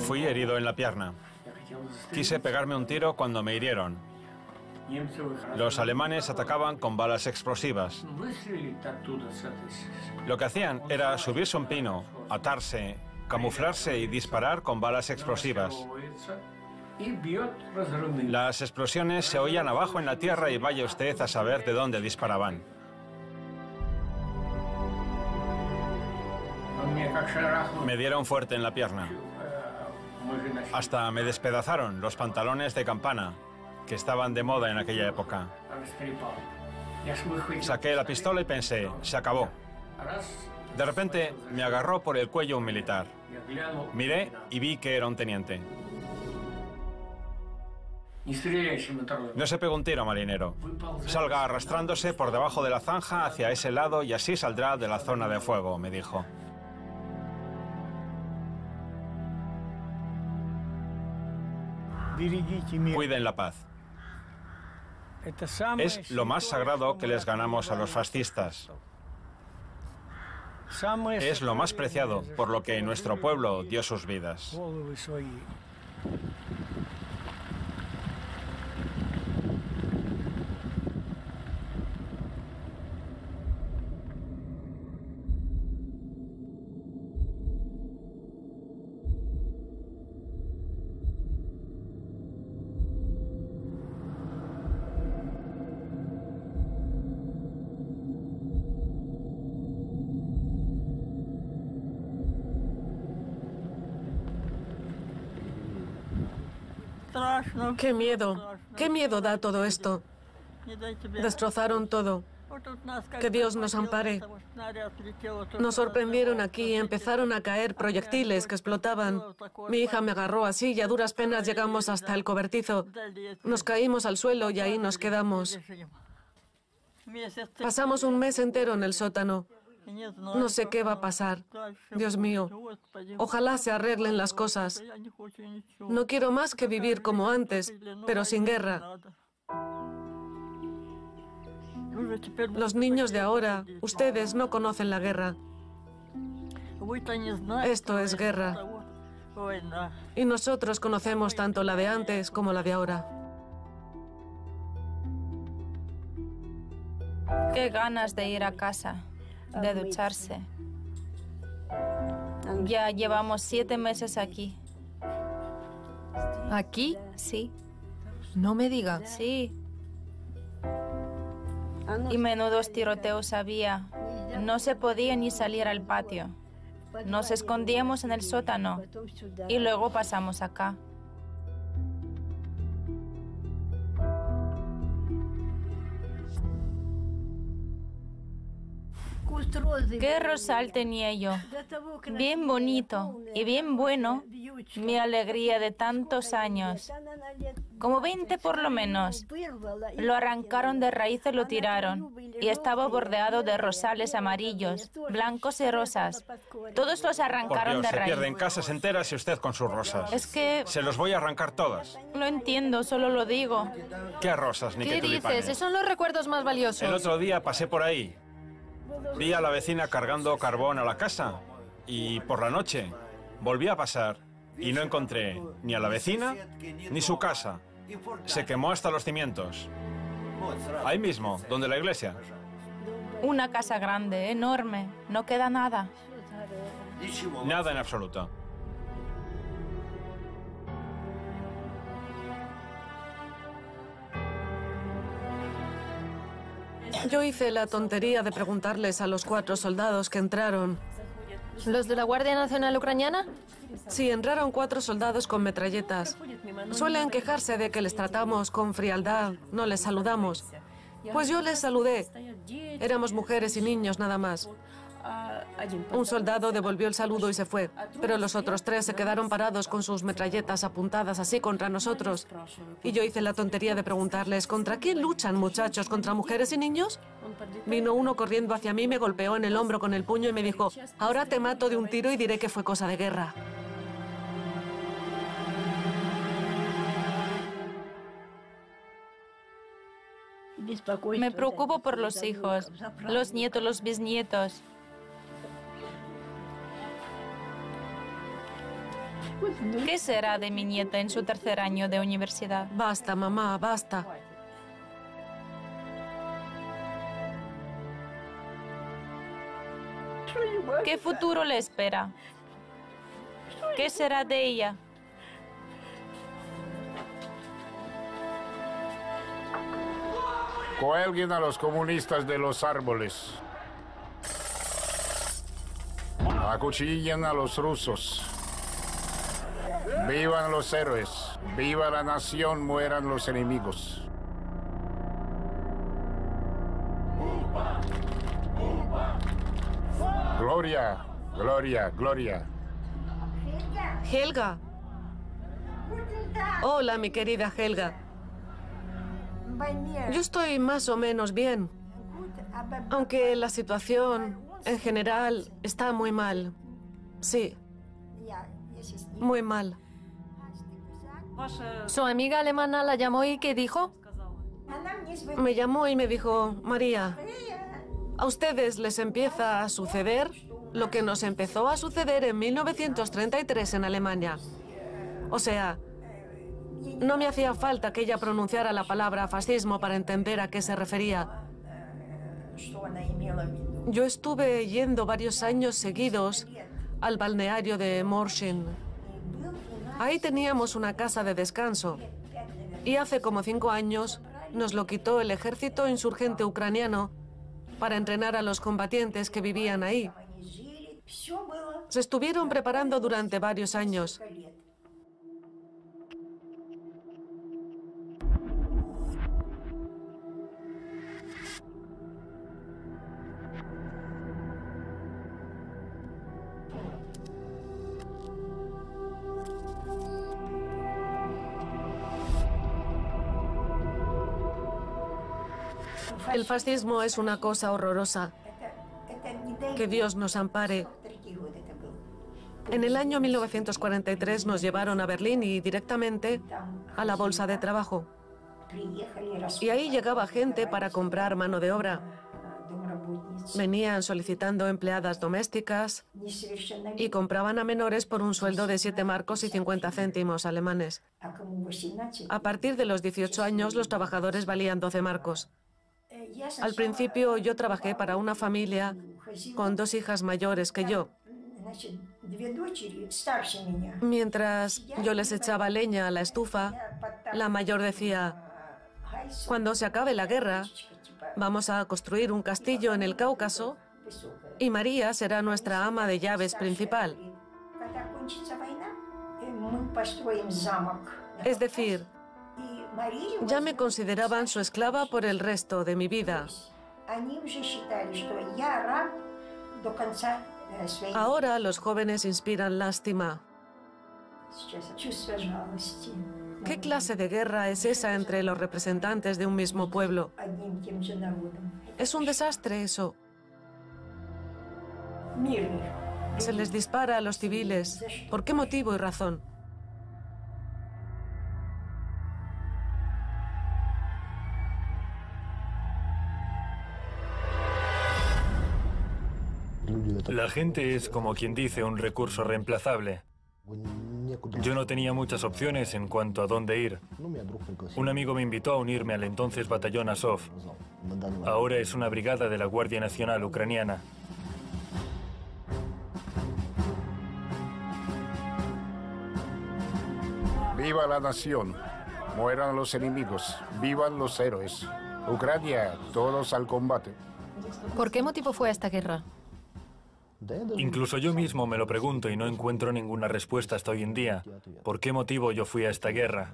Fui herido en la pierna. Quise pegarme un tiro cuando me hirieron. Los alemanes atacaban con balas explosivas. Lo que hacían era subirse a un pino, atarse, camuflarse y disparar con balas explosivas. Las explosiones se oían abajo en la tierra y vaya usted a saber de dónde disparaban. Me dieron fuerte en la pierna. Hasta me despedazaron los pantalones de campana, que estaban de moda en aquella época. Saqué la pistola y pensé, se acabó. De repente me agarró por el cuello un militar. Miré y vi que era un teniente. No se pegue un tiro, marinero. Salga arrastrándose por debajo de la zanja hacia ese lado y así saldrá de la zona de fuego, me dijo. Cuiden la paz. Es lo más sagrado que les ganamos a los fascistas. Es lo más preciado, por lo que nuestro pueblo dio sus vidas. Qué miedo da todo esto. Destrozaron todo. Que Dios nos ampare. Nos sorprendieron aquí y empezaron a caer proyectiles que explotaban. Mi hija me agarró así y a duras penas llegamos hasta el cobertizo. Nos caímos al suelo y ahí nos quedamos. Pasamos un mes entero en el sótano. No sé qué va a pasar. Dios mío, ojalá se arreglen las cosas. No quiero más que vivir como antes, pero sin guerra. Los niños de ahora, ustedes no conocen la guerra. Esto es guerra. Y nosotros conocemos tanto la de antes como la de ahora. Qué ganas de ir a casa, de ducharse. Ya llevamos 7 meses aquí. ¿Aquí? Sí. No me diga. Sí. Y menudos tiroteos había. No se podía ni salir al patio. Nos escondíamos en el sótano y luego pasamos acá. Qué rosal tenía yo, bien bonito y bien bueno, mi alegría de tantos años, como 20 por lo menos. Lo arrancaron de raíz y lo tiraron, y estaba bordeado de rosales amarillos, blancos y rosas. Todos los arrancaron de Se raíz. pierden casas enteras y usted con sus rosas. Es que... Se los voy a arrancar todas. Lo entiendo, solo lo digo. ¿Qué rosas ni qué ¿Qué tulipanes? dices? Esos son los recuerdos más valiosos. El otro día pasé por ahí. Vi a la vecina cargando carbón a la casa y por la noche volví a pasar y no encontré ni a la vecina ni su casa. Se quemó hasta los cimientos. Ahí mismo, donde la iglesia. Una casa grande, enorme, no queda nada. Nada en absoluto. Yo hice la tontería de preguntarles a los 4 soldados que entraron. ¿Los de la Guardia Nacional Ucraniana? Sí, entraron 4 soldados con metralletas. Suelen quejarse de que les tratamos con frialdad, no les saludamos. Pues yo les saludé. Éramos mujeres y niños nada más. Un soldado devolvió el saludo y se fue, pero los otros 3 se quedaron parados con sus metralletas apuntadas así contra nosotros. Y yo hice la tontería de preguntarles, ¿contra quién luchan, muchachos? ¿Contra mujeres y niños? Vino uno corriendo hacia mí, me golpeó en el hombro con el puño y me dijo, ahora te mato de un tiro y diré que fue cosa de guerra. Me preocupo por los hijos, los nietos, los bisnietos. ¿Qué será de mi nieta en su tercer año de universidad? Basta, mamá, basta. ¿Qué futuro le espera? ¿Qué será de ella? Cuelguen a los comunistas de los árboles. Acuchillen a los rusos. ¡Vivan los héroes! ¡Viva la nación! ¡Mueran los enemigos! ¡Gloria! ¡Gloria! ¡Gloria! Helga. Hola, mi querida Helga. Yo estoy más o menos bien, aunque la situación en general está muy mal. Sí, muy mal. ¿Su amiga alemana la llamó y qué dijo? Me llamó y me dijo, María, a ustedes les empieza a suceder lo que nos empezó a suceder en 1933 en Alemania. O sea, no me hacía falta que ella pronunciara la palabra fascismo para entender a qué se refería. Yo estuve yendo varios años seguidos al balneario de Morshin. Ahí teníamos una casa de descanso. Y hace como 5 años nos lo quitó el ejército insurgente ucraniano para entrenar a los combatientes que vivían ahí. Se estuvieron preparando durante varios años. El fascismo es una cosa horrorosa. Que Dios nos ampare. En el año 1943 nos llevaron a Berlín y directamente a la bolsa de trabajo. Y ahí llegaba gente para comprar mano de obra. Venían solicitando empleadas domésticas y compraban a menores por un sueldo de 7 marcos y 50 céntimos alemanes. A partir de los 18 años, los trabajadores valían 12 marcos. Al principio yo trabajé para una familia con 2 hijas mayores que yo. Mientras yo les echaba leña a la estufa, la mayor decía, cuando se acabe la guerra, vamos a construir un castillo en el Cáucaso y María será nuestra ama de llaves principal. Es decir, ya me consideraban su esclava por el resto de mi vida. Ahora los jóvenes inspiran lástima. ¿Qué clase de guerra es esa entre los representantes de un mismo pueblo? Es un desastre eso. Se les dispara a los civiles. ¿Por qué motivo y razón? La gente es, como quien dice, un recurso reemplazable. Yo no tenía muchas opciones en cuanto a dónde ir. Un amigo me invitó a unirme al entonces batallón Azov. Ahora es una brigada de la Guardia Nacional ucraniana. ¡Viva la nación! ¡Mueran los enemigos! ¡Vivan los héroes! Ucrania, todos al combate. ¿Por qué motivo fue esta guerra? Incluso yo mismo me lo pregunto y no encuentro ninguna respuesta hasta hoy en día. ¿Por qué motivo yo fui a esta guerra?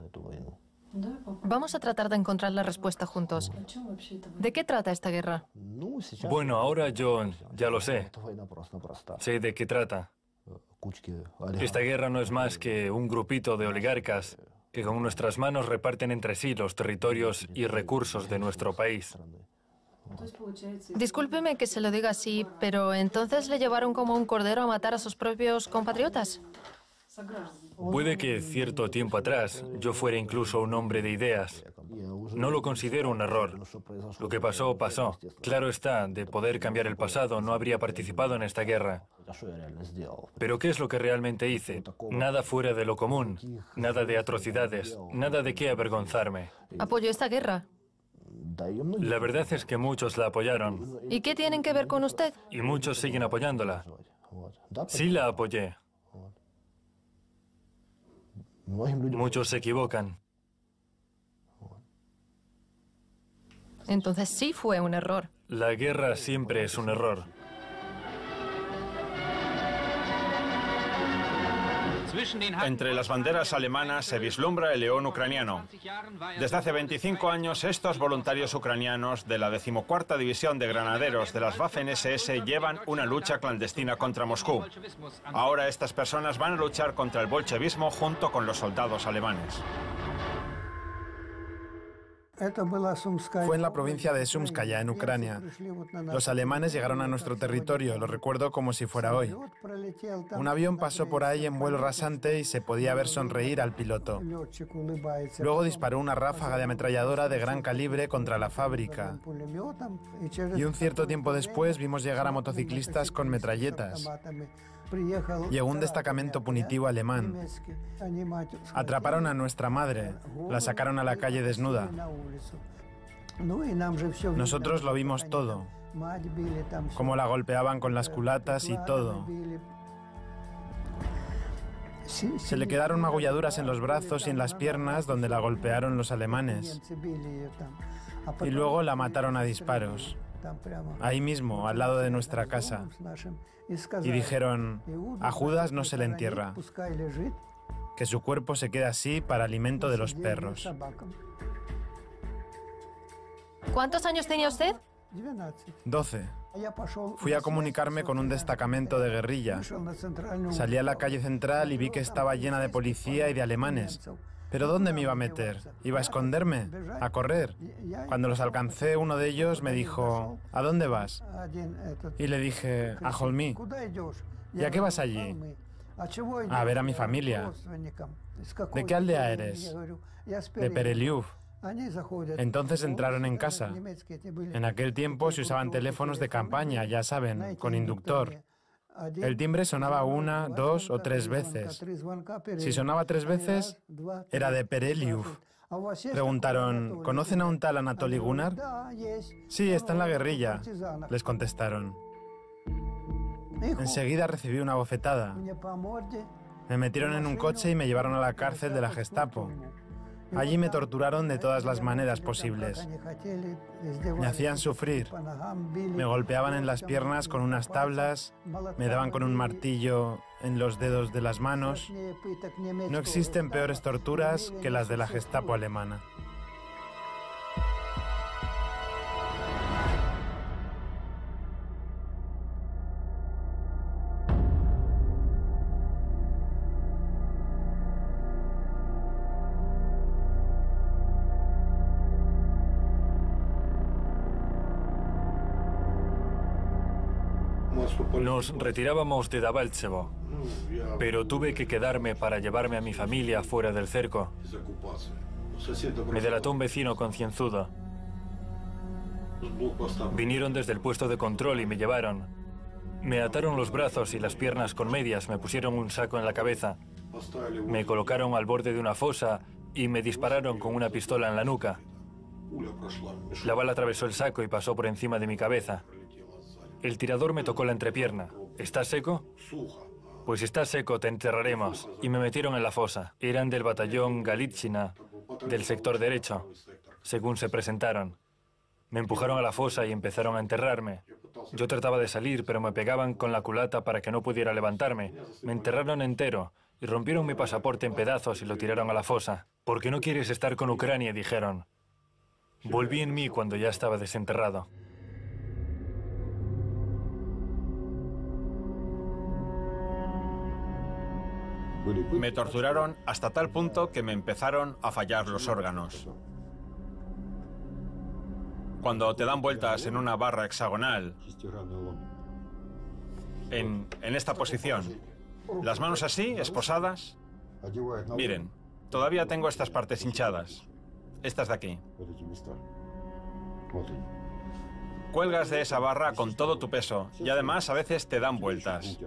Vamos a tratar de encontrar la respuesta juntos. ¿De qué trata esta guerra? Bueno, ahora yo ya lo sé. Sé de qué trata. Esta guerra no es más que un grupito de oligarcas que con nuestras manos reparten entre sí los territorios y recursos de nuestro país. Discúlpeme que se lo diga así, pero ¿entonces le llevaron como un cordero a matar a sus propios compatriotas? Puede que cierto tiempo atrás yo fuera incluso un hombre de ideas, No lo considero un error. Lo que pasó, pasó. Claro está, de poder cambiar el pasado, no habría participado en esta guerra. Pero ¿qué es lo que realmente hice? Nada fuera de lo común, nada de atrocidades, nada de qué avergonzarme. ¿Apoyó esta guerra? La verdad es que muchos la apoyaron, ¿Y qué tienen que ver con usted? y muchos siguen apoyándola. Sí la apoyé. Muchos se equivocan. Entonces sí fue un error. La guerra siempre es un error. Entre las banderas alemanas se vislumbra el león ucraniano. Desde hace 25 años, estos voluntarios ucranianos de la 14ª División de Granaderos de las Waffen-SS llevan una lucha clandestina contra Moscú. Ahora estas personas van a luchar contra el bolchevismo junto con los soldados alemanes. Fue en la provincia de Sumskaya, en Ucrania. Los alemanes llegaron a nuestro territorio, lo recuerdo como si fuera hoy. Un avión pasó por ahí en vuelo rasante y se podía ver sonreír al piloto. Luego disparó una ráfaga de ametralladora de gran calibre contra la fábrica. Y un cierto tiempo después vimos llegar a motociclistas con metralletas. Llegó un destacamento punitivo alemán. Atraparon a nuestra madre, la sacaron a la calle desnuda. Nosotros lo vimos todo, cómo la golpeaban con las culatas y todo. Se le quedaron magulladuras en los brazos y en las piernas donde la golpearon los alemanes. Y luego la mataron a disparos, ahí mismo, al lado de nuestra casa. Y dijeron, a Judas no se le entierra, que su cuerpo se queda así para alimento de los perros. ¿Cuántos años tenía usted? 12. Fui a comunicarme con un destacamento de guerrilla. Salí a la calle central y vi que estaba llena de policía y de alemanes. ¿Pero dónde me iba a meter? ¿Iba a esconderme? ¿A correr? Cuando los alcancé, uno de ellos me dijo, ¿a dónde vas? Y le dije, a Holmí. ¿Y a qué vas allí? A ver a mi familia. ¿De qué aldea eres? De Pereliuv. Entonces entraron en casa. En aquel tiempo se usaban teléfonos de campaña, ya saben, con inductor. El timbre sonaba 1, 2 o 3 veces. Si sonaba 3 veces, era de Pereliuv. Preguntaron, ¿conocen a un tal Anatoly Gunnar? Sí, está en la guerrilla, les contestaron. Enseguida recibí una bofetada. Me metieron en un coche y me llevaron a la cárcel de la Gestapo. Allí me torturaron de todas las maneras posibles. Me hacían sufrir. Me golpeaban en las piernas con unas tablas, me daban con un martillo en los dedos de las manos. No existen peores torturas que las de la Gestapo alemana. Nos retirábamos de Debaltsevo, pero tuve que quedarme para llevarme a mi familia fuera del cerco. Me delató un vecino concienzudo. Vinieron desde el puesto de control y me llevaron. Me ataron los brazos y las piernas con medias, me pusieron un saco en la cabeza. Me colocaron al borde de una fosa y me dispararon con una pistola en la nuca. La bala atravesó el saco y pasó por encima de mi cabeza. El tirador me tocó la entrepierna. ¿Estás seco? Pues si estás seco, te enterraremos. Y me metieron en la fosa. Eran del batallón Galitzina, del sector derecho, según se presentaron. Me empujaron a la fosa y empezaron a enterrarme. Yo trataba de salir, pero me pegaban con la culata para que no pudiera levantarme. Me enterraron entero y rompieron mi pasaporte en pedazos y lo tiraron a la fosa. ¿Por qué no quieres estar con Ucrania?, dijeron. Volví en mí cuando ya estaba desenterrado. Me torturaron hasta tal punto que me empezaron a fallar los órganos. Cuando te dan vueltas en una barra hexagonal, en esta posición, las manos así, esposadas, miren, todavía tengo estas partes hinchadas. Estas de aquí. Cuelgas de esa barra con todo tu peso y además a veces te dan vueltas.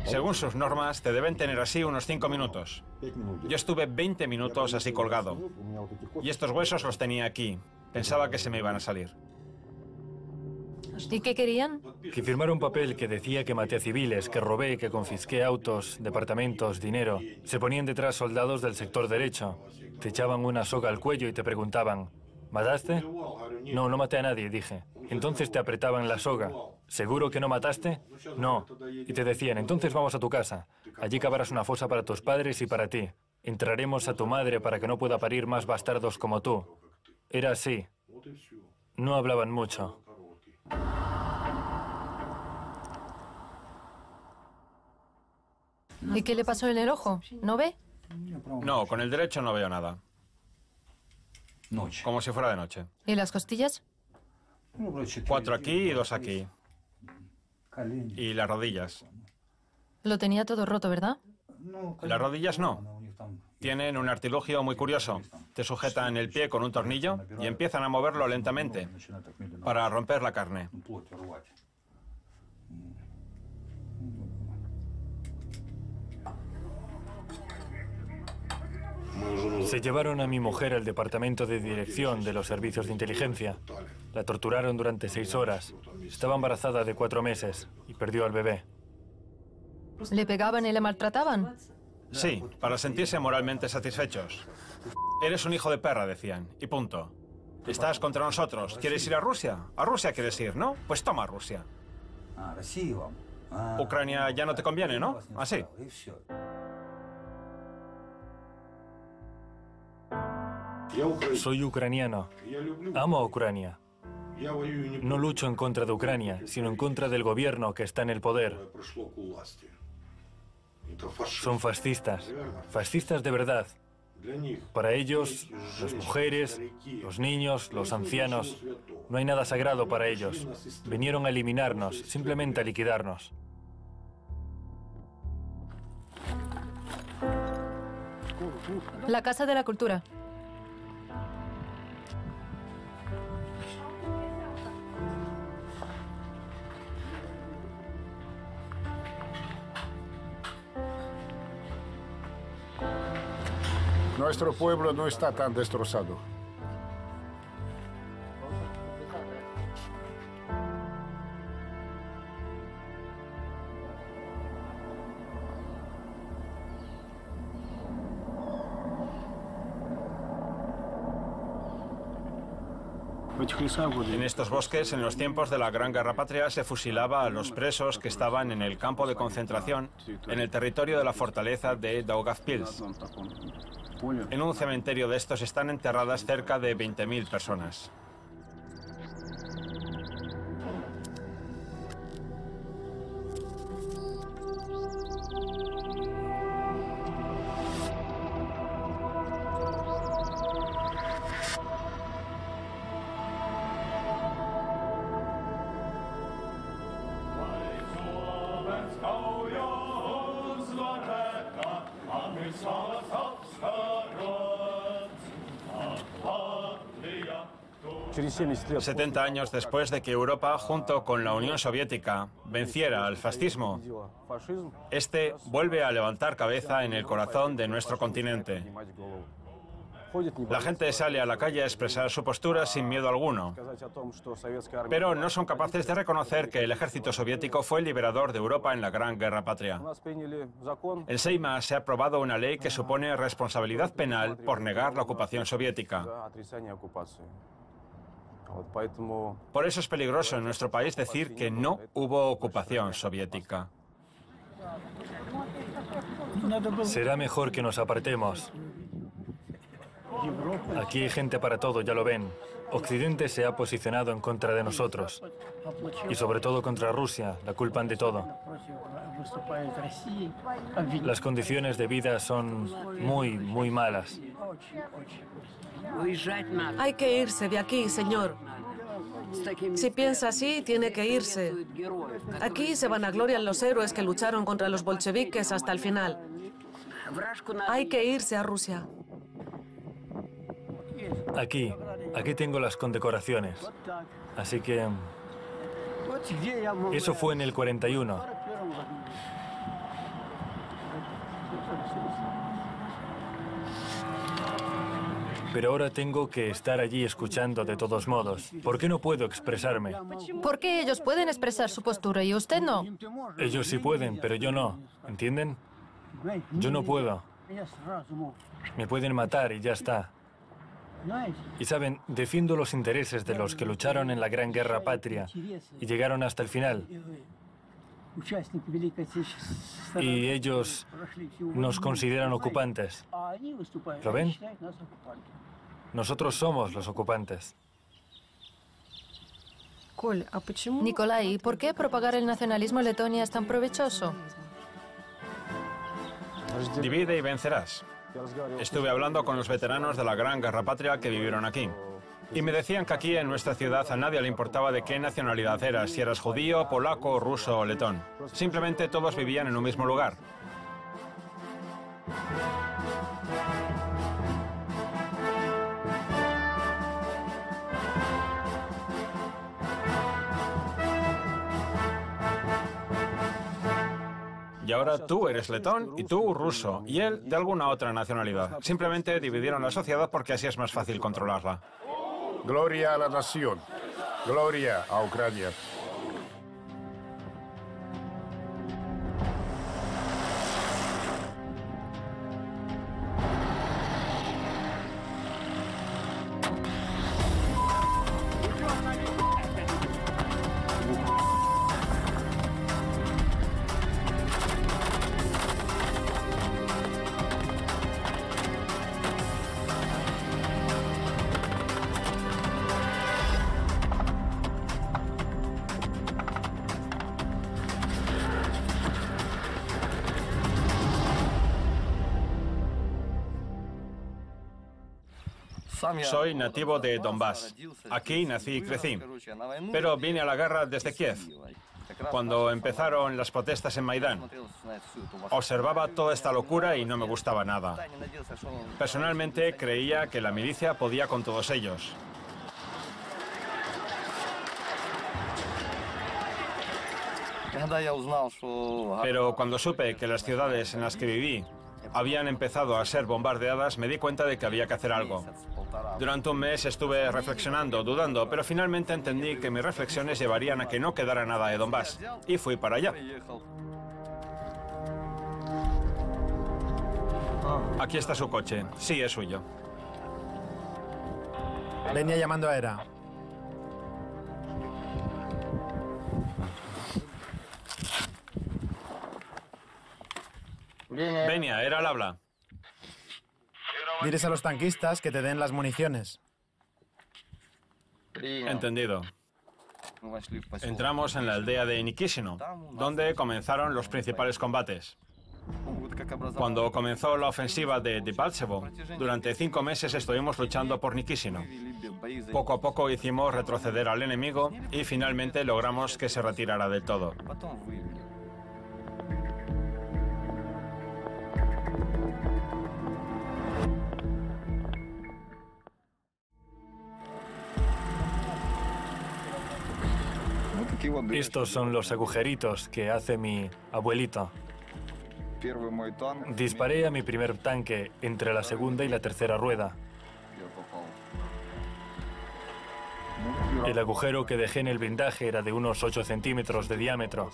Según sus normas, te deben tener así unos 5 minutos. Yo estuve 20 minutos así colgado. Y estos huesos los tenía aquí. Pensaba que se me iban a salir. ¿Y qué querían? Que firmara un papel que decía que maté a civiles, que robé, que confisqué autos, departamentos, dinero. Se ponían detrás soldados del sector derecho. Te echaban una soga al cuello y te preguntaban, ¿mataste? No, no maté a nadie, dije. Entonces te apretaban la soga. ¿Seguro que no mataste? No. Y te decían, entonces vamos a tu casa. Allí cavarás una fosa para tus padres y para ti. Entraremos a tu madre para que no pueda parir más bastardos como tú. Era así. No hablaban mucho. ¿Y qué le pasó en el ojo? ¿No ve? No, con el derecho no veo nada. Como si fuera de noche. ¿Y las costillas? 4 aquí y 2 aquí. Y las rodillas. Lo tenía todo roto, ¿verdad? Las rodillas no. Tienen un artilugio muy curioso. Te sujetan el pie con un tornillo y empiezan a moverlo lentamente para romper la carne. Se llevaron a mi mujer al departamento de dirección de los servicios de inteligencia. La torturaron durante 6 horas. Estaba embarazada de 4 meses y perdió al bebé. ¿Le pegaban y le maltrataban? Sí, para sentirse moralmente satisfechos. Eres un hijo de perra, decían, y punto. Estás contra nosotros. ¿Quieres ir a Rusia? A Rusia quieres ir, ¿no? Pues toma Rusia. Ucrania ya no te conviene, ¿no? Así. Soy ucraniano. Amo a Ucrania. No lucho en contra de Ucrania, sino en contra del gobierno que está en el poder. Son fascistas. Fascistas de verdad. Para ellos, las mujeres, los niños, los ancianos, no hay nada sagrado para ellos. Vinieron a eliminarnos, simplemente a liquidarnos. La Casa de la Cultura. Nuestro pueblo no está tan destrozado. En estos bosques, en los tiempos de la Gran Guerra Patria, se fusilaba a los presos que estaban en el campo de concentración en el territorio de la fortaleza de Daugavpils. En un cementerio de estos están enterradas cerca de 20.000 personas. Через 70 años después de que Europa, junto con la Unión Soviética, venciera al fascismo, este vuelve a levantar cabeza en el corazón de nuestro continente. La gente sale a la calle a expresar su postura sin miedo alguno, pero no son capaces de reconocer que el ejército soviético fue el liberador de Europa en la Gran Guerra Patria. En Seima se ha aprobado una ley que supone responsabilidad penal por negar la ocupación soviética. Por eso es peligroso en nuestro país decir que no hubo ocupación soviética. Será mejor que nos apartemos. Aquí hay gente para todo, ya lo ven. Occidente se ha posicionado en contra de nosotros. Y sobre todo contra Rusia, la culpan de todo. Las condiciones de vida son muy malas. Hay que irse de aquí, señor. Si piensa así, tiene que irse. Aquí se vanaglorian los héroes que lucharon contra los bolcheviques hasta el final. Hay que irse a Rusia. Aquí tengo las condecoraciones. Así que... Eso fue en el 41. Pero ahora tengo que estar allí escuchando de todos modos. ¿Por qué no puedo expresarme? ¿Por qué ellos pueden expresar su postura y usted no? Ellos sí pueden, pero yo no. ¿Entienden? Yo no puedo. Me pueden matar y ya está. Y saben, defiendo los intereses de los que lucharon en la Gran Guerra Patria y llegaron hasta el final. Y ellos nos consideran ocupantes. ¿Lo ven? Nosotros somos los ocupantes. Nikolai, ¿por qué propagar el nacionalismo en Letonia es tan provechoso? Divide y vencerás. Estuve hablando con los veteranos de la Gran Guerra Patria que vivieron aquí. Y me decían que aquí en nuestra ciudad a nadie le importaba de qué nacionalidad eras, si eras judío, polaco, ruso o letón. Simplemente todos vivían en un mismo lugar. Y ahora tú eres letón y tú ruso, y él de alguna otra nacionalidad. Simplemente dividieron la sociedad porque así es más fácil controlarla. Gloria a la nación. Gloria a Ucrania. Soy nativo de Donbass. Aquí nací y crecí. Pero vine a la guerra desde Kiev. Cuando empezaron las protestas en Maidán, observaba toda esta locura y no me gustaba nada. Personalmente creía que la milicia podía con todos ellos. Pero cuando supe que las ciudades en las que viví habían empezado a ser bombardeadas, me di cuenta de que había que hacer algo. Durante un mes estuve reflexionando, dudando, pero finalmente entendí que mis reflexiones llevarían a que no quedara nada de Donbass. Y fui para allá. Aquí está su coche. Sí, es suyo. Venía llamando a Era. Venia, Era al habla. Diles a los tanquistas que te den las municiones. Entendido. Entramos en la aldea de Nikishino, donde comenzaron los principales combates. Cuando comenzó la ofensiva de Debaltsevo, durante 5 meses estuvimos luchando por Nikishino. Poco a poco hicimos retroceder al enemigo y finalmente logramos que se retirara del todo. Estos son los agujeritos que hace mi abuelito. Disparé a mi primer tanque entre la segunda y la tercera rueda. El agujero que dejé en el blindaje era de unos 8 centímetros de diámetro.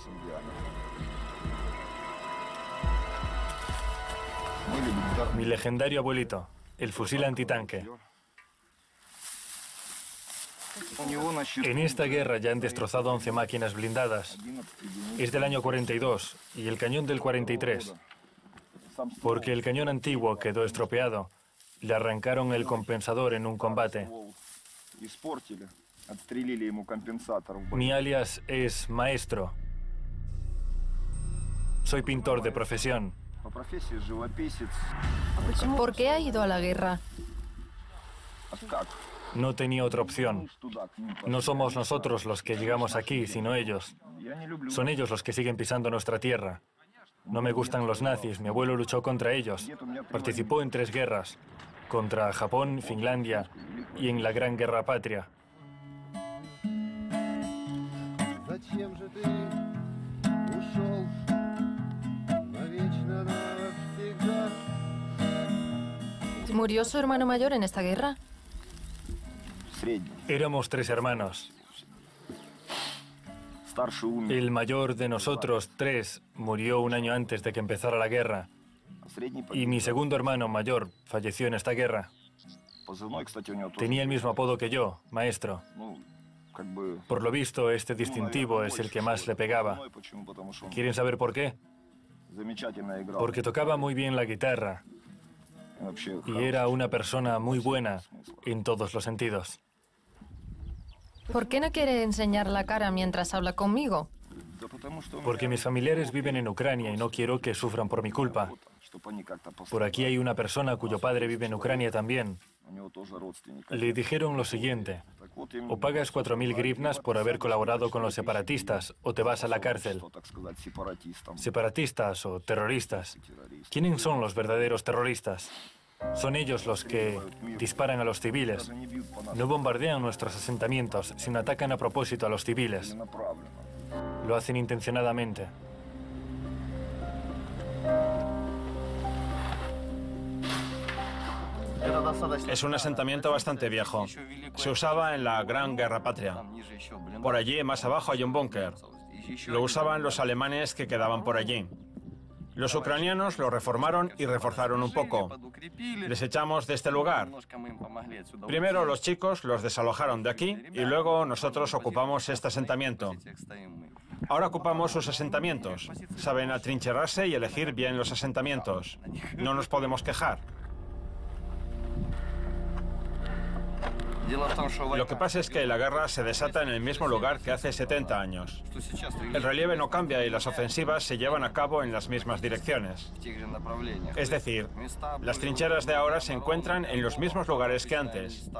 Mi legendario abuelito, el fusil antitanque. En esta guerra ya han destrozado 11 máquinas blindadas. Es del año 42 y el cañón del 43. Porque el cañón antiguo quedó estropeado. Le arrancaron el compensador en un combate. Mi alias es Maestro. Soy pintor de profesión. ¿Por qué ha ido a la guerra? No tenía otra opción. No somos nosotros los que llegamos aquí, sino ellos. Son ellos los que siguen pisando nuestra tierra. No me gustan los nazis. Mi abuelo luchó contra ellos. Participó en 3 guerras. contra Japón, Finlandia y en la Gran Guerra Patria. ¿Murió su hermano mayor en esta guerra? Éramos 3 hermanos. El mayor de nosotros 3 murió un año antes de que empezara la guerra. Y mi segundo hermano mayor falleció en esta guerra. Tenía el mismo apodo que yo, maestro. Por lo visto, este distintivo es el que más le pegaba. ¿Quieren saber por qué? Porque tocaba muy bien la guitarra. Y era una persona muy buena en todos los sentidos. ¿Por qué no quiere enseñar la cara mientras habla conmigo? Porque mis familiares viven en Ucrania y no quiero que sufran por mi culpa. Por aquí hay una persona cuyo padre vive en Ucrania también. Le dijeron lo siguiente: o pagas 4.000 grivnas por haber colaborado con los separatistas o te vas a la cárcel. ¿Separatistas o terroristas? ¿Quiénes son los verdaderos terroristas? Son ellos los que disparan a los civiles. No bombardean nuestros asentamientos, sino atacan a propósito a los civiles. Lo hacen intencionadamente. Es un asentamiento bastante viejo. Se usaba en la Gran Guerra Patria. Por allí, más abajo, hay un búnker. Lo usaban los alemanes que quedaban por allí. Los ucranianos lo reformaron y reforzaron un poco. Les echamos de este lugar. Primero los chicos los desalojaron de aquí y luego nosotros ocupamos este asentamiento. Ahora ocupamos sus asentamientos. Saben atrincherarse y elegir bien los asentamientos. No nos podemos quejar. Lo que pasa es que la guerra se desata en el mismo lugar que hace 70 años. El relieve no cambia y las ofensivas se llevan a cabo en las mismas direcciones. Es decir, las trincheras de ahora se encuentran en los mismos lugares que antes.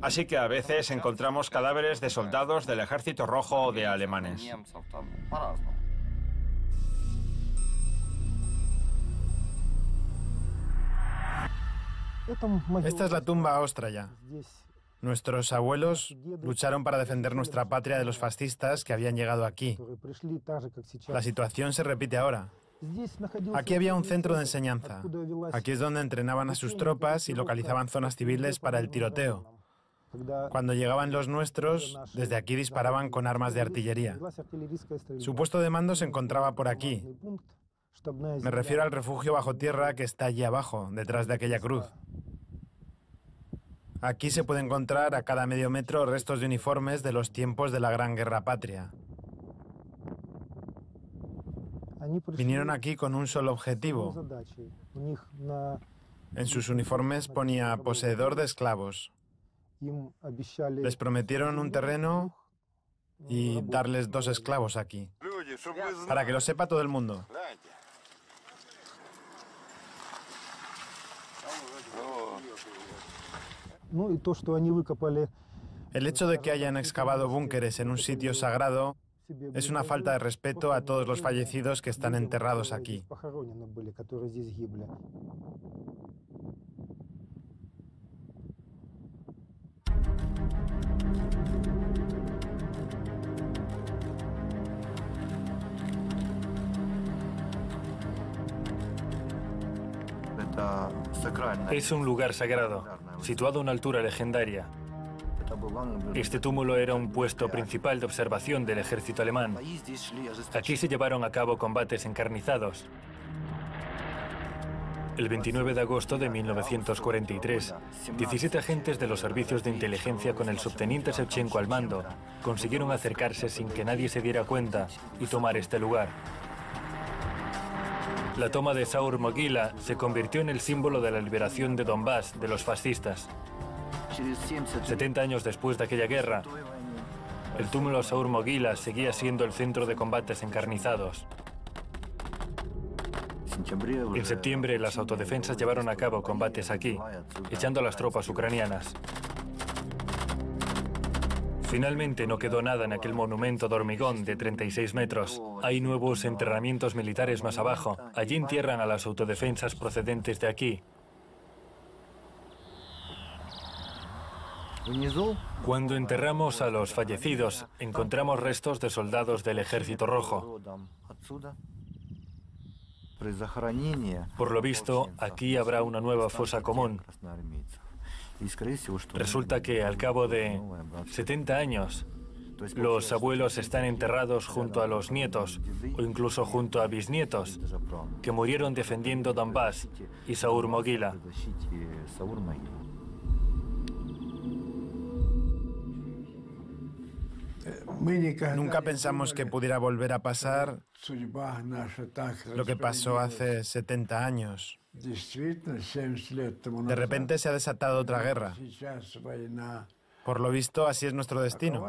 Así que a veces encontramos cadáveres de soldados del Ejército Rojo o de alemanes. Esta es la tumba Ostraya. Nuestros abuelos lucharon para defender nuestra patria de los fascistas que habían llegado aquí. La situación se repite ahora. Aquí había un centro de enseñanza. Aquí es donde entrenaban a sus tropas y localizaban zonas civiles para el tiroteo. Cuando llegaban los nuestros, desde aquí disparaban con armas de artillería. Su puesto de mando se encontraba por aquí. Me refiero al refugio bajo tierra que está allí abajo, detrás de aquella cruz. Aquí se puede encontrar a cada medio metro restos de uniformes de los tiempos de la Gran Guerra Patria. Vinieron aquí con un solo objetivo. En sus uniformes ponía poseedor de esclavos. Les prometieron un terreno y darles 2 esclavos aquí. Para que lo sepa todo el mundo. El hecho de que hayan excavado búnkeres en un sitio sagrado es una falta de respeto a todos los fallecidos que están enterrados aquí. Es un lugar sagrado, situado a una altura legendaria. Este túmulo era un puesto principal de observación del ejército alemán. Aquí se llevaron a cabo combates encarnizados. El 29 de agosto de 1943, 17 agentes de los servicios de inteligencia con el subteniente Shevchenko al mando consiguieron acercarse sin que nadie se diera cuenta y tomar este lugar. La toma de Saur Mogila se convirtió en el símbolo de la liberación de Donbass de los fascistas. 70 años después de aquella guerra, el túmulo Saur Mogila seguía siendo el centro de combates encarnizados. En septiembre, las autodefensas llevaron a cabo combates aquí, echando a las tropas ucranianas. Finalmente no quedó nada en aquel monumento de hormigón de 36 metros. Hay nuevos enterramientos militares más abajo. Allí entierran a las autodefensas procedentes de aquí. Cuando enterramos a los fallecidos, encontramos restos de soldados del Ejército Rojo. Por lo visto, aquí habrá una nueva fosa común. Resulta que al cabo de 70 años, los abuelos están enterrados junto a los nietos o incluso junto a bisnietos que murieron defendiendo Donbass y Saur Mogila. Nunca pensamos que pudiera volver a pasar lo que pasó hace 70 años. De repente se ha desatado otra guerra. Por lo visto, así es nuestro destino.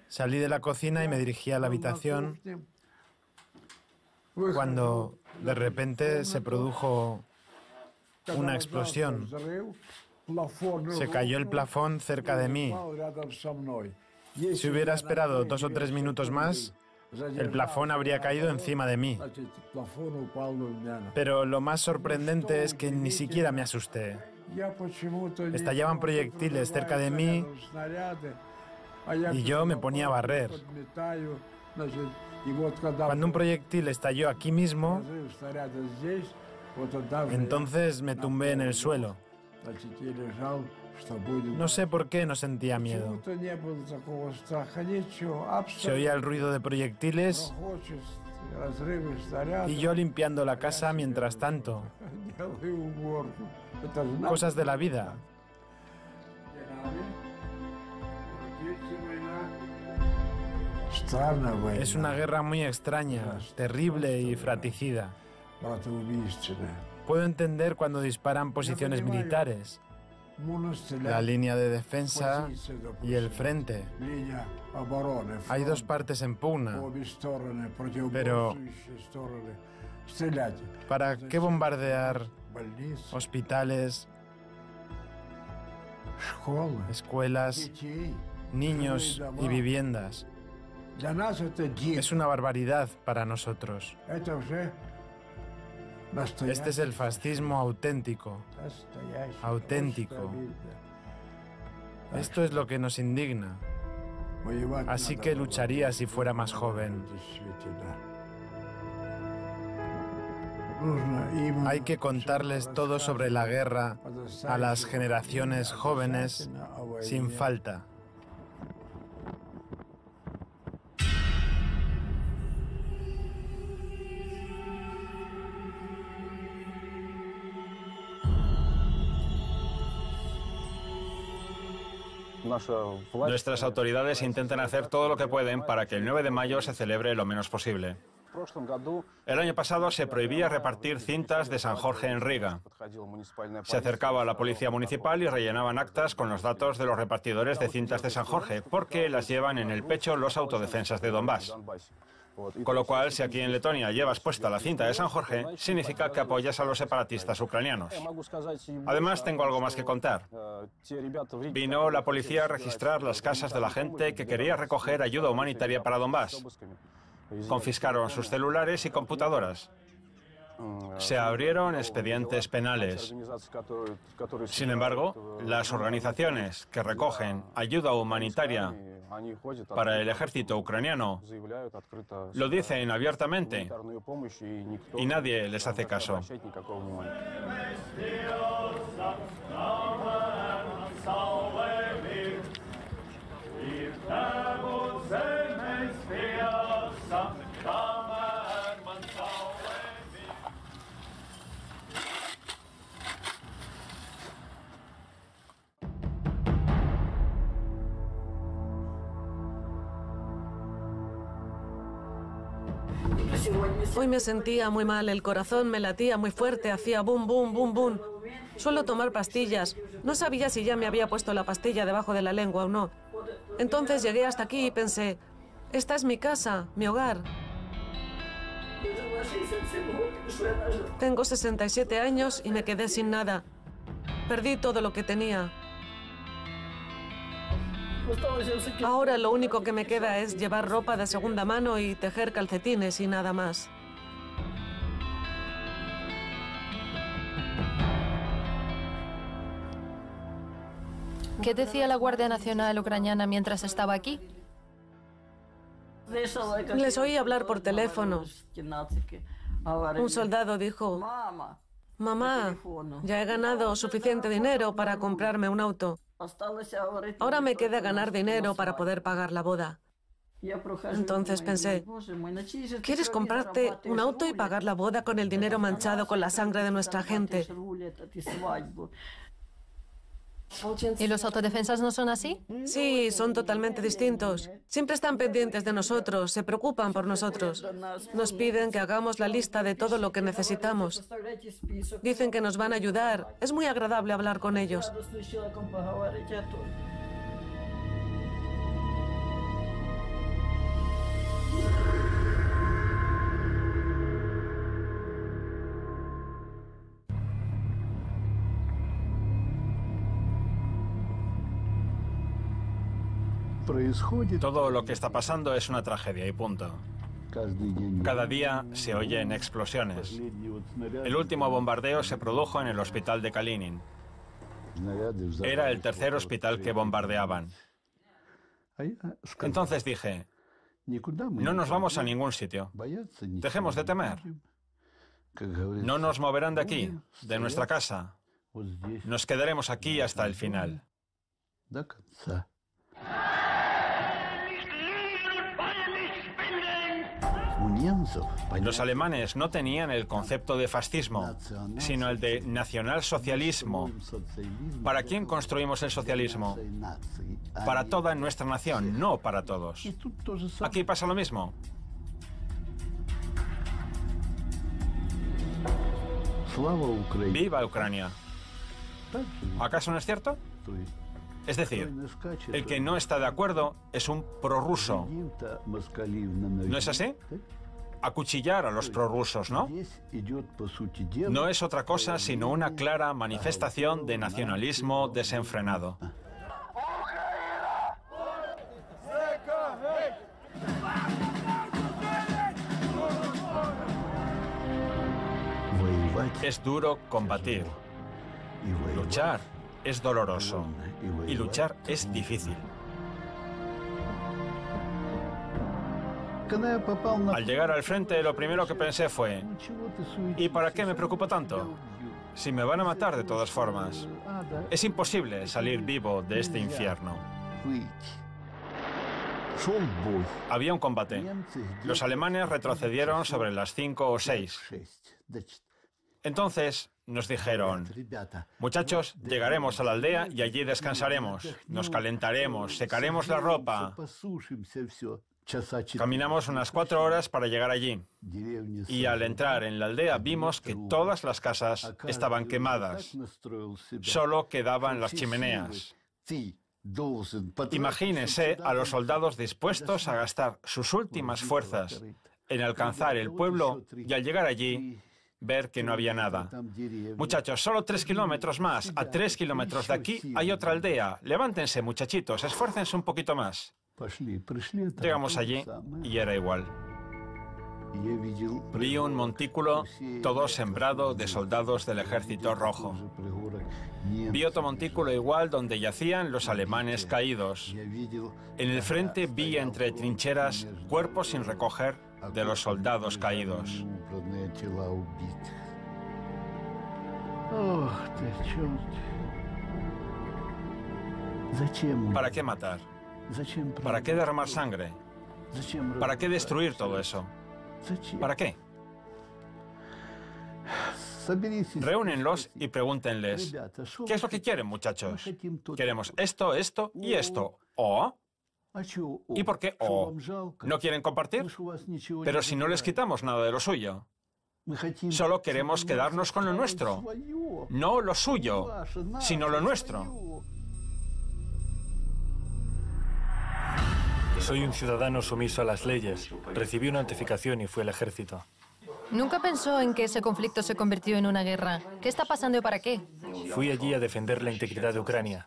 Salí de la cocina y me dirigí a la habitación cuando de repente se produjo una explosión. Se cayó el plafón cerca de mí. Si hubiera esperado 2 o 3 minutos más, el plafón habría caído encima de mí. Pero lo más sorprendente es que ni siquiera me asusté. Estallaban proyectiles cerca de mí y yo me ponía a barrer. Cuando un proyectil estalló aquí mismo, entonces me tumbé en el suelo. No sé por qué no sentía miedo. Se oía el ruido de proyectiles y yo limpiando la casa mientras tanto. Cosas de la vida. Es una guerra muy extraña, terrible y fratricida. Puedo entender cuando disparan posiciones militares, la línea de defensa y el frente. Hay 2 partes en pugna, pero ¿para qué bombardear hospitales, escuelas, niños y viviendas? Es una barbaridad para nosotros. Este es el fascismo auténtico. Auténtico. Esto es lo que nos indigna. Así que lucharía si fuera más joven. Hay que contarles todo sobre la guerra a las generaciones jóvenes sin falta. Nuestras autoridades intentan hacer todo lo que pueden para que el 9 de mayo se celebre lo menos posible. El año pasado se prohibía repartir cintas de San Jorge en Riga. Se acercaba a la policía municipal y rellenaban actas con los datos de los repartidores de cintas de San Jorge, porque las llevan en el pecho los autodefensas de Donbass. Con lo cual, si aquí en Letonia llevas puesta la cinta de San Jorge, significa que apoyas a los separatistas ucranianos. Además, tengo algo más que contar. Vino la policía a registrar las casas de la gente que quería recoger ayuda humanitaria para Donbass. Confiscaron sus celulares y computadoras. Se abrieron expedientes penales. Sin embargo, las organizaciones que recogen ayuda humanitaria para el ejército ucraniano lo dicen abiertamente y nadie les hace caso. Hoy me sentía muy mal, el corazón me latía muy fuerte, hacía bum, bum, bum, bum. Suelo tomar pastillas. No sabía si ya me había puesto la pastilla debajo de la lengua o no. Entonces llegué hasta aquí y pensé, esta es mi casa, mi hogar. Tengo 67 años y me quedé sin nada. Perdí todo lo que tenía. Ahora lo único que me queda es llevar ropa de segunda mano y tejer calcetines y nada más. ¿Qué decía la Guardia Nacional ucraniana mientras estaba aquí? Les oí hablar por teléfono. Un soldado dijo, mamá, ya he ganado suficiente dinero para comprarme un auto. Ahora me queda ganar dinero para poder pagar la boda. Entonces pensé, ¿quieres comprarte un auto y pagar la boda con el dinero manchado con la sangre de nuestra gente? ¿Y los autodefensas no son así? Sí, son totalmente distintos. Siempre están pendientes de nosotros, se preocupan por nosotros. Nos piden que hagamos la lista de todo lo que necesitamos. Dicen que nos van a ayudar. Es muy agradable hablar con ellos. Todo lo que está pasando es una tragedia y punto. Cada día se oyen explosiones. El último bombardeo se produjo en el hospital de Kalinin. Era el tercer hospital que bombardeaban. Entonces dije, no nos vamos a ningún sitio. Dejemos de temer. No nos moverán de aquí, de nuestra casa. Nos quedaremos aquí hasta el final. Los alemanes no tenían el concepto de fascismo, sino el de nacionalsocialismo. ¿Para quién construimos el socialismo? Para toda nuestra nación, no para todos. Aquí pasa lo mismo. ¡Viva Ucrania! ¿Acaso no es cierto? Es decir, el que no está de acuerdo es un prorruso. ¿No es así? Acuchillar a los prorrusos, ¿no? No es otra cosa sino una clara manifestación de nacionalismo desenfrenado. Es duro combatir. Luchar es doloroso. Y luchar es difícil. Al llegar al frente, lo primero que pensé fue, ¿y para qué me preocupo tanto? Si me van a matar de todas formas. Es imposible salir vivo de este infierno. Había un combate. Los alemanes retrocedieron sobre las 5 o 6. Entonces nos dijeron, muchachos, llegaremos a la aldea y allí descansaremos, nos calentaremos, secaremos la ropa. Caminamos unas 4 horas para llegar allí. Y al entrar en la aldea vimos que todas las casas estaban quemadas. Solo quedaban las chimeneas. Imagínense a los soldados dispuestos a gastar sus últimas fuerzas en alcanzar el pueblo y al llegar allí ver que no había nada. Muchachos, solo 3 kilómetros más. A 3 kilómetros de aquí hay otra aldea. Levántense, muchachitos, esfuércense un poquito más. Llegamos allí y era igual. Vi un montículo todo sembrado de soldados del Ejército Rojo. Vi otro montículo igual donde yacían los alemanes caídos. En el frente vi entre trincheras cuerpos sin recoger de los soldados caídos. ¿Para qué matar? ¿Para qué derramar sangre? ¿Para qué destruir todo eso? ¿Para qué? Reúnenlos y pregúntenles, ¿qué es lo que quieren, muchachos? Queremos esto, esto y esto. ¿O? ¿Y por qué o? ¿No quieren compartir? Pero si no les quitamos nada de lo suyo. Solo queremos quedarnos con lo nuestro. No lo suyo, sino lo nuestro. Soy un ciudadano sumiso a las leyes. Recibí una notificación y fui al ejército. Nunca pensó en que ese conflicto se convirtió en una guerra. ¿Qué está pasando y para qué? Fui allí a defender la integridad de Ucrania.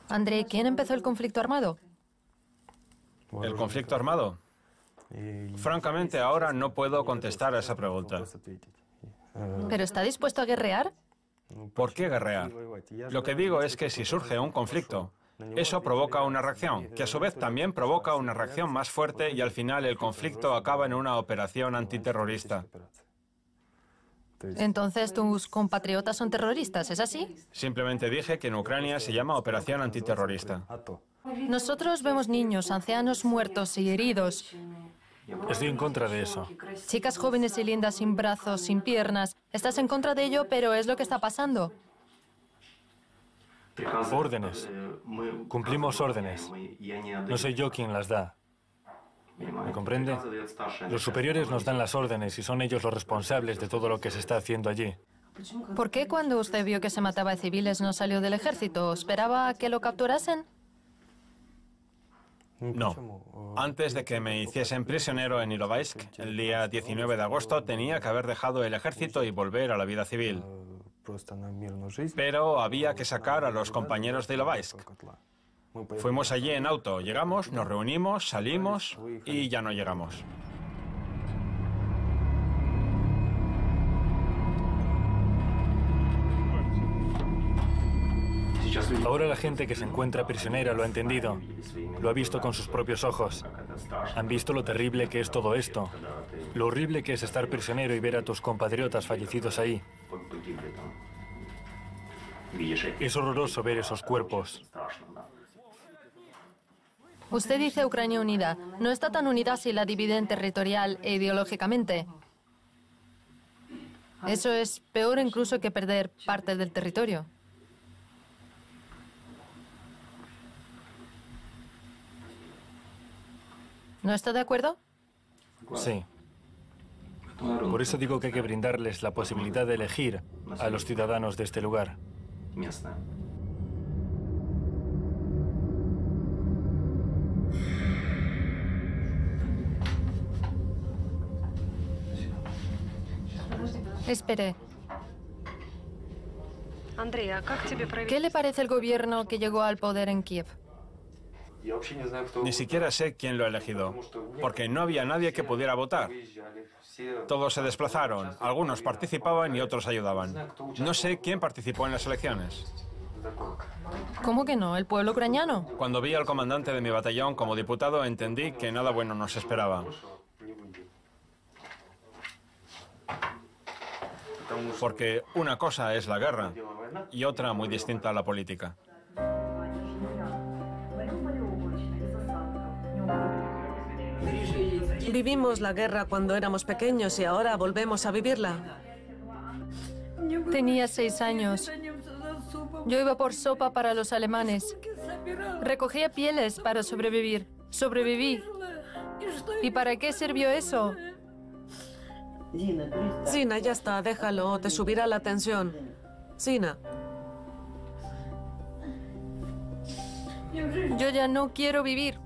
Andrei, ¿quién empezó el conflicto armado? ¿El conflicto armado? Francamente, ahora no puedo contestar a esa pregunta. ¿Pero está dispuesto a guerrear? ¿Por qué guerrear? Lo que digo es que si surge un conflicto, eso provoca una reacción, que a su vez también provoca una reacción más fuerte y al final el conflicto acaba en una operación antiterrorista. Entonces, ¿tus compatriotas son terroristas? ¿Es así? Simplemente dije que en Ucrania se llama operación antiterrorista. Nosotros vemos niños, ancianos muertos y heridos, Estoy en contra de eso. chicas jóvenes y lindas sin brazos, sin piernas. Estás en contra de ello, pero es lo que está pasando. Órdenes. Cumplimos órdenes. No soy yo quien las da. ¿Me comprende? Los superiores nos dan las órdenes y son ellos los responsables de todo lo que se está haciendo allí. ¿Por qué cuando usted vio que se mataba a civiles no salió del ejército? ¿Esperaba a que lo capturasen? No. Antes de que me hiciesen prisionero en Ilovaisk, el día 19 de agosto, tenía que haber dejado el ejército y volver a la vida civil. Pero había que sacar a los compañeros de Ilovaisk. Fuimos allí en auto, llegamos, nos reunimos, salimos y ya no llegamos. Ahora la gente que se encuentra prisionera lo ha entendido. Lo ha visto con sus propios ojos. Han visto lo terrible que es todo esto. Lo horrible que es estar prisionero y ver a tus compatriotas fallecidos ahí. Es horroroso ver esos cuerpos. Usted dice Ucrania unida. No está tan unida si la dividen territorial e ideológicamente. Eso es peor incluso que perder parte del territorio. ¿No está de acuerdo? Sí. Por eso digo que hay que brindarles la posibilidad de elegir a los ciudadanos de este lugar. Espere. ¿Qué le parece el gobierno que llegó al poder en Kiev? Ni siquiera sé quién lo ha elegido, porque no había nadie que pudiera votar. Todos se desplazaron, algunos participaban y otros ayudaban. No sé quién participó en las elecciones. ¿Cómo que no? ¿El pueblo ucraniano? Cuando vi al comandante de mi batallón como diputado, entendí que nada bueno nos esperaba. Porque una cosa es la guerra y otra muy distinta a la política. Vivimos la guerra cuando éramos pequeños y ahora volvemos a vivirla. Tenía 6 años. Yo iba por sopa para los alemanes. Recogía pieles para sobrevivir. Sobreviví. ¿Y para qué sirvió eso? Sina, ya está, déjalo, te subirá la tensión. Sina. Yo ya no quiero vivir.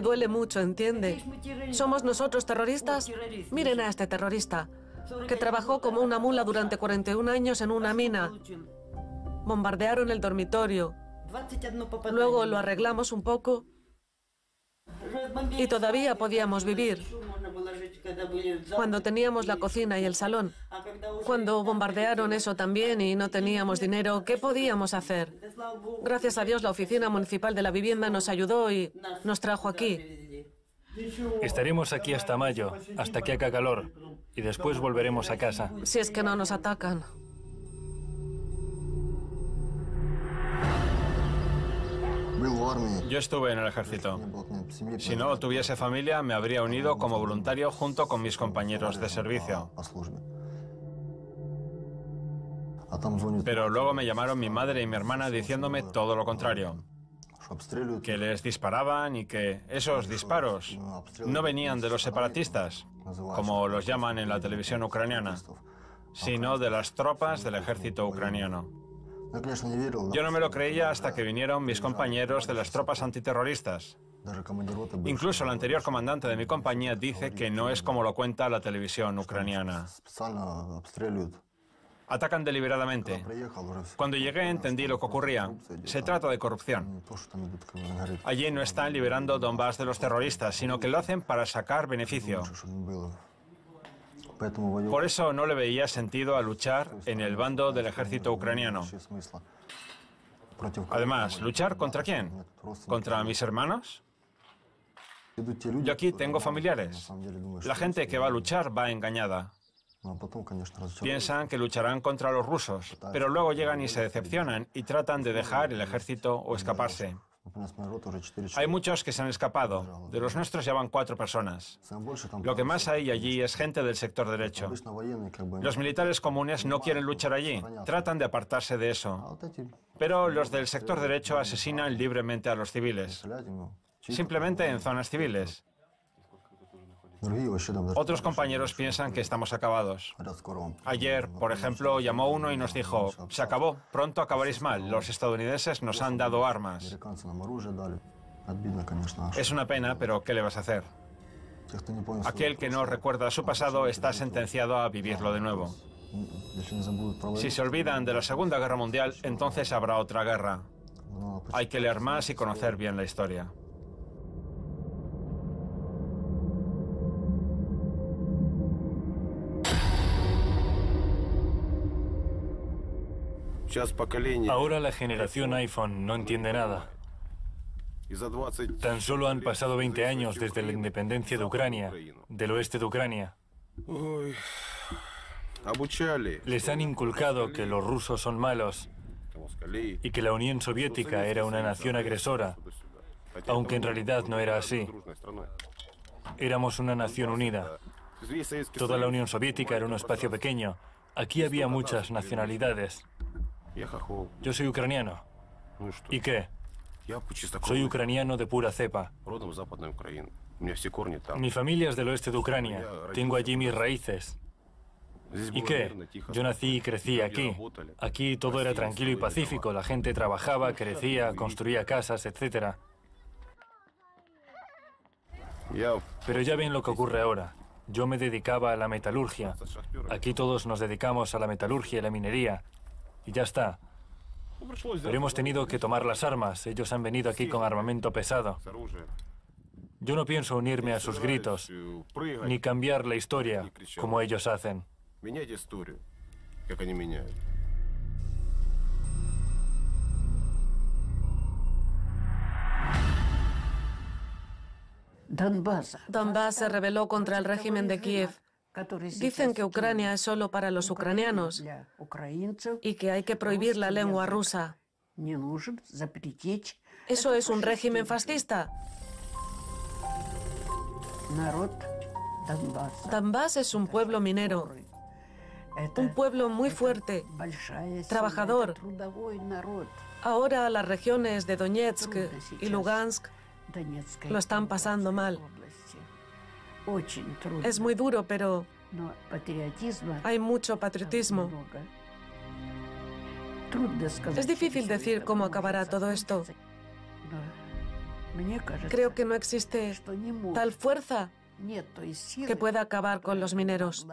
Duele mucho, ¿entiende? ¿Somos nosotros terroristas? Miren a este terrorista, que trabajó como una mula durante 41 años en una mina. Bombardearon el dormitorio. Luego lo arreglamos un poco y todavía podíamos vivir. Cuando teníamos la cocina y el salón. Cuando bombardearon eso también y no teníamos dinero, ¿qué podíamos hacer? Gracias a Dios, la Oficina Municipal de la Vivienda nos ayudó y nos trajo aquí. Estaremos aquí hasta mayo, hasta que haga calor, y después volveremos a casa. Si es que no nos atacan. Yo estuve en el ejército. Si no tuviese familia, me habría unido como voluntario junto con mis compañeros de servicio. Pero luego me llamaron mi madre y mi hermana diciéndome todo lo contrario. Que les disparaban y que esos disparos no venían de los separatistas, como los llaman en la televisión ucraniana, sino de las tropas del ejército ucraniano. Yo no me lo creía hasta que vinieron mis compañeros de las tropas antiterroristas. Incluso el anterior comandante de mi compañía dice que no es como lo cuenta la televisión ucraniana. Atacan deliberadamente. Cuando llegué entendí lo que ocurría. Se trata de corrupción. Allí no están liberando Donbass de los terroristas, sino que lo hacen para sacar beneficio. Por eso no le veía sentido a luchar en el bando del ejército ucraniano. Además, ¿luchar contra quién? ¿Contra mis hermanos? Yo aquí tengo familiares. La gente que va a luchar va engañada. Piensan que lucharán contra los rusos, pero luego llegan y se decepcionan y tratan de dejar el ejército o escaparse. Hay muchos que se han escapado. De los nuestros ya van 4 personas. Lo que más hay allí es gente del sector derecho. Los militares comunes no quieren luchar allí. Tratan de apartarse de eso. Pero los del sector derecho asesinan libremente a los civiles. Simplemente en zonas civiles. Otros compañeros piensan que estamos acabados. Ayer, por ejemplo, llamó uno y nos dijo: se acabó, pronto acabaréis mal, los estadounidenses nos han dado armas. Es una pena, pero ¿qué le vas a hacer? Aquel que no recuerda su pasado está sentenciado a vivirlo de nuevo. Si se olvidan de la Segunda Guerra Mundial, entonces habrá otra guerra. Hay que leer más y conocer bien la historia. Ahora la generación iPhone no entiende nada. Tan solo han pasado 20 años desde la independencia de Ucrania, del oeste de Ucrania. Les han inculcado que los rusos son malos y que la Unión Soviética era una nación agresora, aunque en realidad no era así. Éramos una nación unida. Toda la Unión Soviética era un espacio pequeño. Aquí había muchas nacionalidades. Yo soy ucraniano. ¿Y qué? Soy ucraniano de pura cepa. Mi familia es del oeste de Ucrania. Tengo allí mis raíces. ¿Y qué? Yo nací y crecí aquí. Aquí todo era tranquilo y pacífico. La gente trabajaba, crecía, construía casas, etc. Pero ya ven lo que ocurre ahora. Yo me dedicaba a la metalurgia. Aquí todos nos dedicamos a la metalurgia y la minería. Y ya está. Pero hemos tenido que tomar las armas. Ellos han venido aquí con armamento pesado. Yo no pienso unirme a sus gritos, ni cambiar la historia como ellos hacen. Donbass se rebeló contra el régimen de Kiev. Dicen que Ucrania es solo para los ucranianos y que hay que prohibir la lengua rusa. ¿Eso es un régimen fascista? Donbass es un pueblo minero, un pueblo muy fuerte, trabajador. Ahora las regiones de Donetsk y Lugansk lo están pasando mal. Es muy duro, pero hay mucho patriotismo. Es difícil decir cómo acabará todo esto. Creo que no existe tal fuerza que pueda acabar con los mineros.